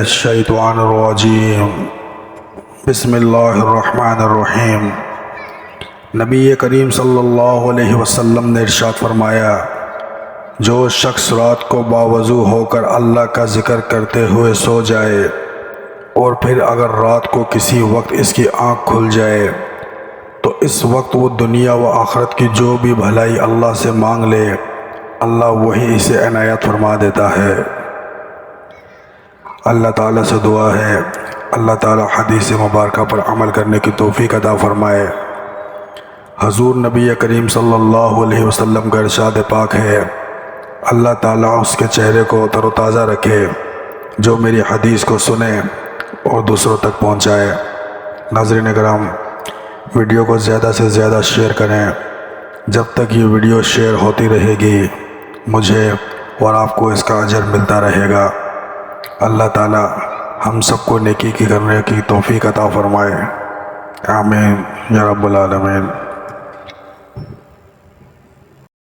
الشیطان الرجیم بسم اللہ الرحمن الرحیم۔ نبی کریم صلی اللہ علیہ وسلم نے ارشاد فرمایا، جو شخص رات کو باوضو ہو کر اللہ کا ذکر کرتے ہوئے سو جائے اور پھر اگر رات کو کسی وقت اس کی آنکھ کھل جائے تو اس وقت وہ دنیا و آخرت کی جو بھی بھلائی اللہ سے مانگ لے، اللہ وہی اسے عنایت فرما دیتا ہے۔ اللہ تعالیٰ سے دعا ہے اللہ تعالیٰ حدیث مبارکہ پر عمل کرنے کی توفیق عطا فرمائے۔ حضور نبی کریم صلی اللہ علیہ وسلم کا ارشاد پاک ہے، اللہ تعالیٰ اس کے چہرے کو تر و تازہ رکھے جو میری حدیث کو سنے اور دوسروں تک پہنچائے۔ ناظرین کرام، ویڈیو کو زیادہ سے زیادہ شیئر کریں۔ جب تک یہ ویڈیو شیئر ہوتی رہے گی مجھے اور آپ کو اس کا اجر ملتا رہے گا۔ اللہ تعالیٰ ہم سب کو نیکی کی کرنے کی توفیق عطا فرمائے، آمین یا رب العالمین۔